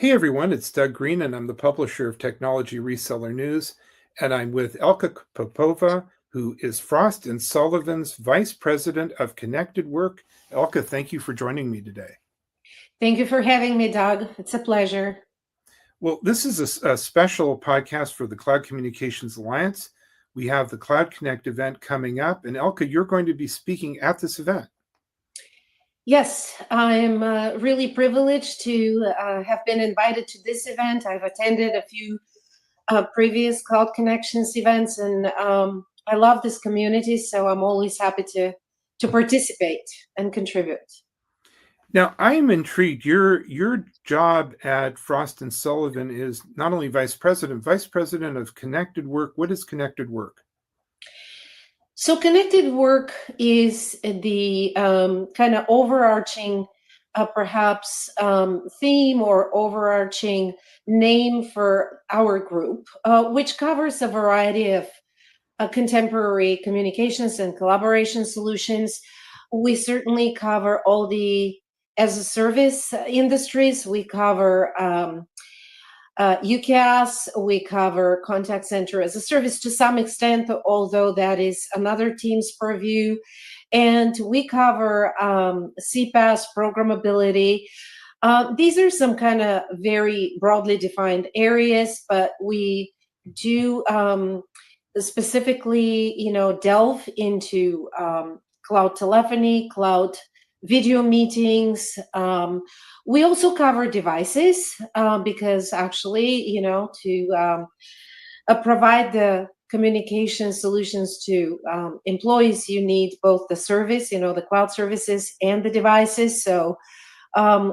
Hey everyone, it's Doug Green, and I'm the publisher of Technology Reseller News. And I'm with Elka Popova, who is Frost and Sullivan's Vice President of Connected Work. Elka, thank you for joining me today. Thank you for having me, Doug. It's a pleasure. Well, this is a special podcast for the Cloud Communications Alliance. We have the Cloud Connect event coming up, and Elka, you're going to be speaking at this event. Yes, I'm really privileged to have been invited to this event. I've attended a few previous Cloud Connections events, and I love this community, so I'm always happy to participate and contribute. Now, I am intrigued. Your job at Frost and Sullivan is not only Vice President of Connected Work. What is Connected Work? So connected work is the kind of overarching, perhaps theme or overarching name for our group, which covers a variety of contemporary communications and collaboration solutions. We certainly cover all the as a service industries. We cover UCaaS, we cover contact center as a service to some extent, although that is another team's purview. And we cover CPaaS, programmability. These are some kind of very broadly defined areas, but we do specifically, delve into cloud telephony, cloud video meetings. We also cover devices because actually, to provide the communication solutions to employees, you need both the service, the cloud services and the devices. So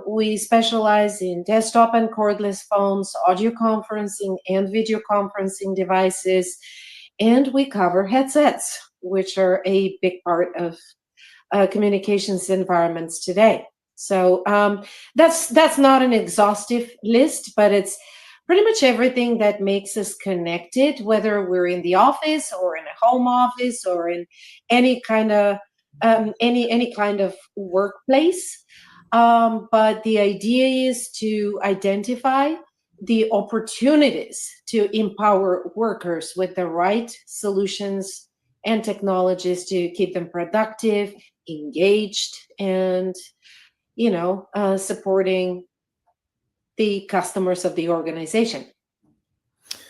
we specialize in desktop and cordless phones, audio conferencing and video conferencing devices, and we cover headsets, which are a big part of communications environments today. So that's not an exhaustive list, but it's pretty much everything that makes us connected, whether we're in the office or in a home office or in any kind of any kind of workplace. But the idea is to identify the opportunities to empower workers with the right solutions and technologies to keep them productive, engaged, and supporting the customers of the organization.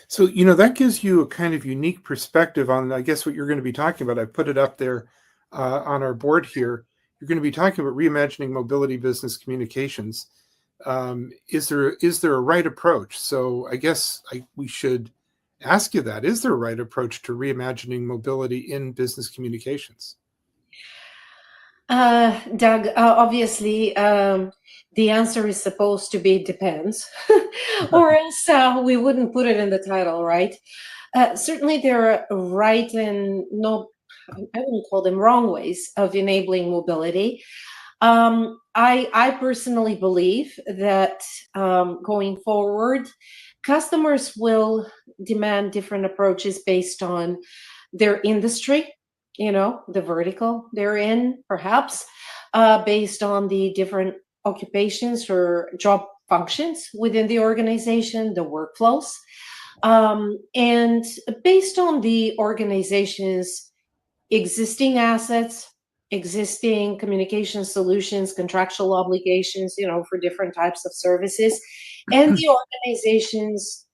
So, that gives you a kind of unique perspective on, I guess, what you're going to be talking about. I put it up there on our board here. You're going to be talking about reimagining mobility business communications. Is there a right approach? So I guess we should ask you that. Is there a right approach to reimagining mobility in business communications? Doug, obviously, the answer is supposed to be depends, or else we wouldn't put it in the title, right? Certainly, there are right and no, I wouldn't call them wrong ways of enabling mobility. I personally believe that going forward, customers will demand different approaches based on their industry, the vertical they're in, perhaps based on the different occupations or job functions within the organization, the workflows, and based on the organization's existing assets, existing communication solutions, contractual obligations, for different types of services, and the organization's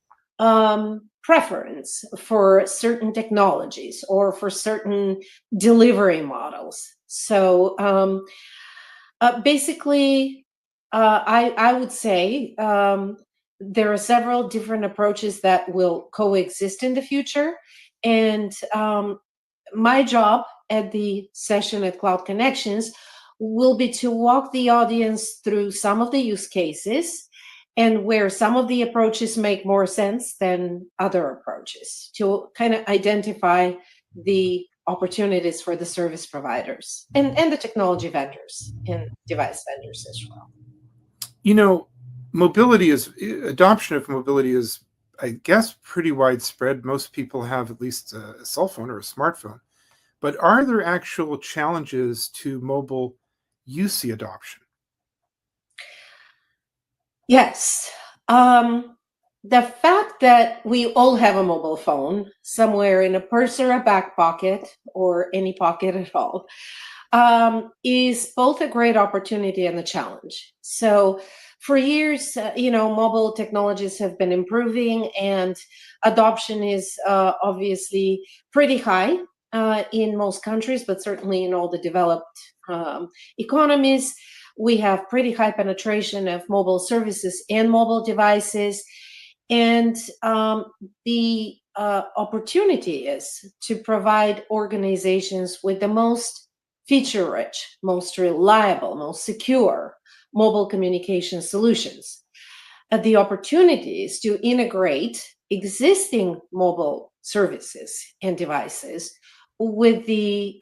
preference for certain technologies or for certain delivery models. So basically, I would say there are several different approaches that will coexist in the future. And my job at the session at Cloud Connections will be to walk the audience through some of the use cases and where some of the approaches make more sense than other approaches to kind of identify the opportunities for the service providers and the technology vendors and device vendors as well. Adoption of mobility is, I guess, pretty widespread. Most people have at least a cell phone or a smartphone. But are there actual challenges to mobile UC adoption? Yes. The fact that we all have a mobile phone somewhere in a purse or a back pocket or any pocket at all is both a great opportunity and a challenge. So, for years, mobile technologies have been improving, and adoption is obviously pretty high in most countries, but certainly in all the developed economies. We have pretty high penetration of mobile services and mobile devices. And the opportunity is to provide organizations with the most feature rich, most reliable, most secure mobile communication solutions. The opportunity is to integrate existing mobile services and devices with the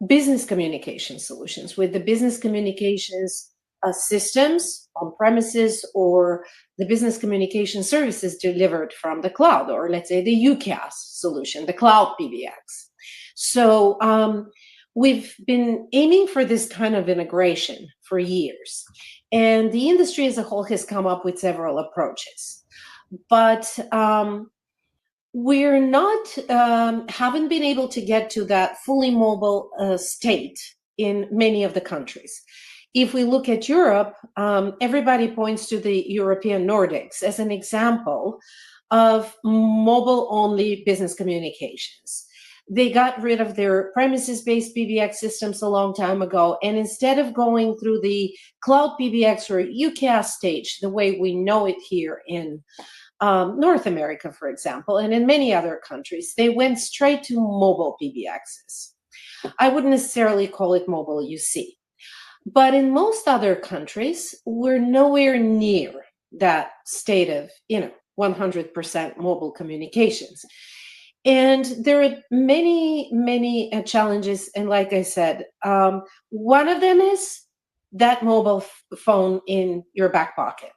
business communication solutions, with the business communications systems on premises, or the business communication services delivered from the cloud, or let's say the UCaaS solution, the cloud PBX. So we've been aiming for this kind of integration for years, and the industry as a whole has come up with several approaches. But we're not haven't been able to get to that fully mobile state in many of the countries. If we look at Europe, everybody points to the European Nordics as an example of mobile only business communications. They got rid of their premises-based PBX systems a long time ago, and instead of going through the cloud PBX or UCaaS stage the way we know it here in North America, for example, and in many other countries, they went straight to mobile PBXs. I wouldn't necessarily call it mobile UC. But in most other countries, we're nowhere near that state of, 100% mobile communications. And there are many, many challenges. And like I said, one of them is that mobile phone in your back pocket.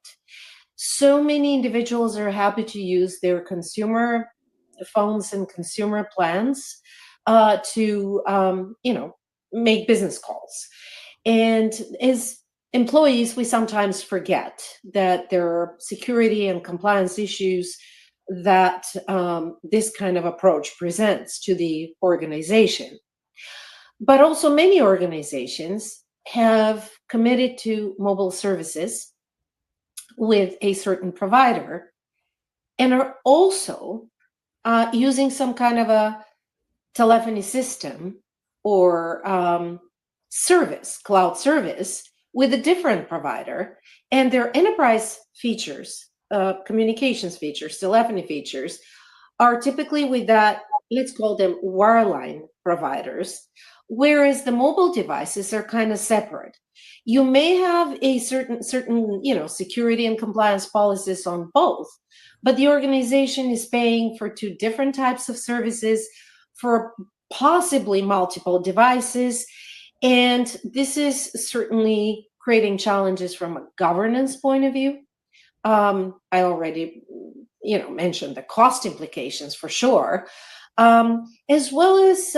So many individuals are happy to use their consumer phones and consumer plans to, make business calls. And as employees, we sometimes forget that there are security and compliance issues that this kind of approach presents to the organization. But also, many organizations have committed to mobile services with a certain provider and are also using some kind of a telephony system or service, cloud service, with a different provider, and their enterprise features, communications features, telephony features, are typically with that, let's call them wireline providers, whereas the mobile devices are kind of separate. You may have a certain security and compliance policies on both, but the organization is paying for two different types of services for possibly multiple devices. And this is certainly creating challenges from a governance point of view. I already, mentioned the cost implications for sure, as well as,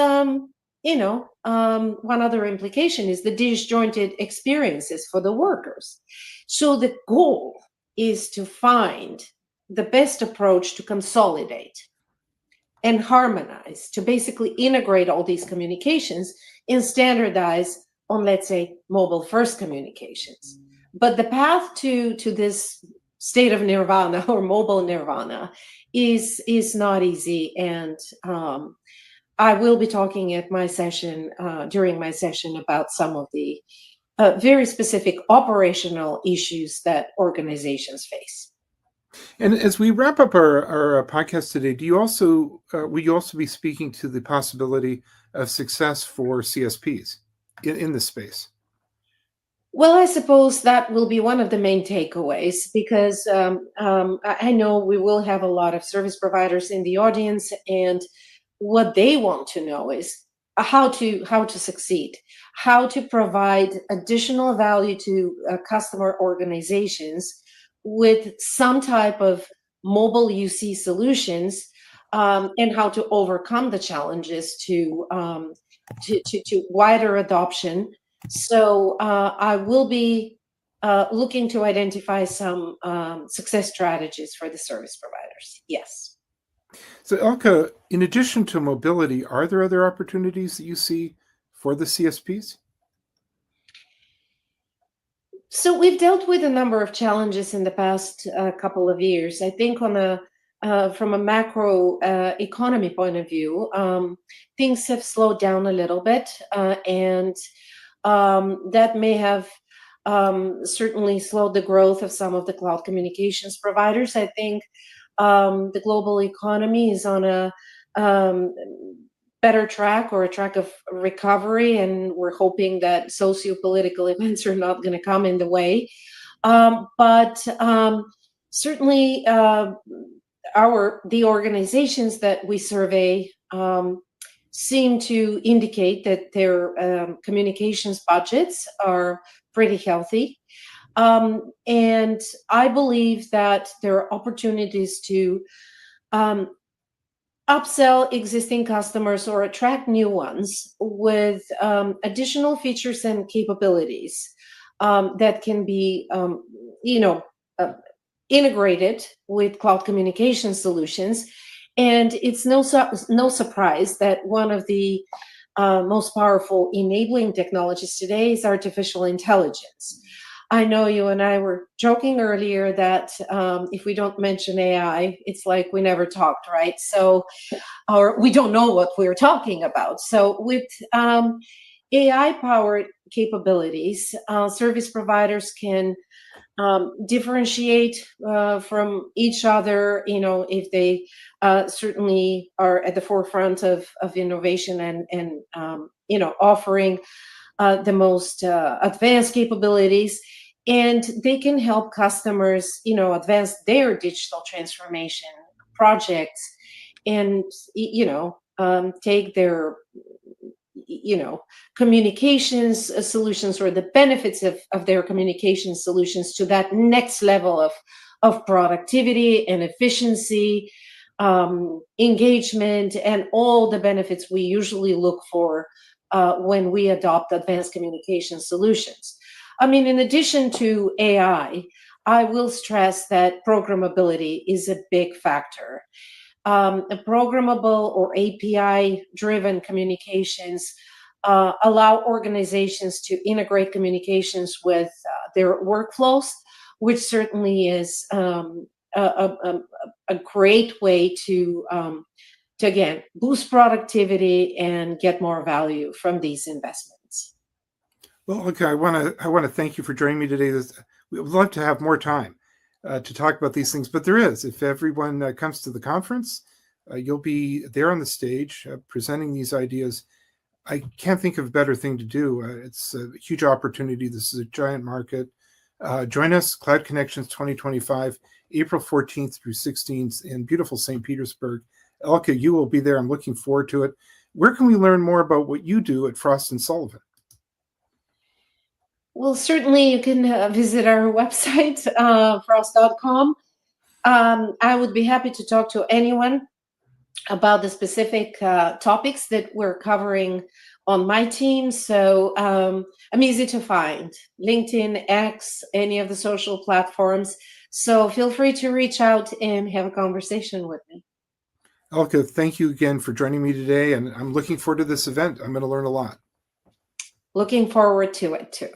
one other implication is the disjointed experiences for the workers. So the goal is to find the best approach to consolidate and harmonize, to basically integrate all these communications and standardize on, let's say, mobile first communications. But the path to this state of nirvana or mobile nirvana is not easy. And I will be talking at my session, during my session, about some of the very specific operational issues that organizations face. And as we wrap up our podcast today, will you also be speaking to the possibility of success for CSPs in this space? Well, I suppose that will be one of the main takeaways, because I know we will have a lot of service providers in the audience, and what they want to know is how to succeed, how to provide additional value to customer organizations with some type of mobile UC solutions, and how to overcome the challenges to wider adoption. So I will be looking to identify some success strategies for the service providers. Yes. So, Elka, in addition to mobility, are there other opportunities that you see for the CSPs? So we've dealt with a number of challenges in the past couple of years. I think from a macro economy point of view, things have slowed down a little bit, and that may have certainly slowed the growth of some of the cloud communications providers. I think the global economy is on a better track, or a track of recovery, and we're hoping that socio-political events are not going to come in the way. But certainly, the organizations that we survey seem to indicate that their communications budgets are pretty healthy. And I believe that there are opportunities to upsell existing customers or attract new ones with additional features and capabilities that can be, integrated with cloud communication solutions. And it's no surprise that one of the most powerful enabling technologies today is artificial intelligence. I know you and I were joking earlier that if we don't mention AI, it's like we never talked, right? So, or we don't know what we're talking about. So with AI-powered capabilities, service providers can differentiate from each other, if they certainly are at the forefront of innovation and offering the most advanced capabilities. And they can help customers, advance their digital transformation projects, and take their communications solutions, or the benefits of their communication solutions, to that next level of productivity and efficiency, engagement, and all the benefits we usually look for when we adopt advanced communication solutions. I mean, in addition to AI, I will stress that programmability is a big factor. Programmable or API-driven communications allow organizations to integrate communications with their workflows, which certainly is a great way to again boost productivity and get more value from these investments. Well, okay, I want to thank you for joining me today. We would love to have more time to talk about these things, but there is. If everyone comes to the conference, you'll be there on the stage presenting these ideas. I can't think of a better thing to do. It's a huge opportunity. This is a giant market. Join us, Cloud Connections 2025, April 14th through 16th in beautiful St. Petersburg. Elka, you will be there. I'm looking forward to it. Where can we learn more about what you do at Frost & Sullivan? Well, certainly you can visit our website, frost.com. I would be happy to talk to anyone about the specific topics that we're covering on my team. So I'm easy to find: LinkedIn, X, any of the social platforms. So feel free to reach out and have a conversation with me. Elka, thank you again for joining me today, and I'm looking forward to this event. I'm going to learn a lot. Looking forward to it too.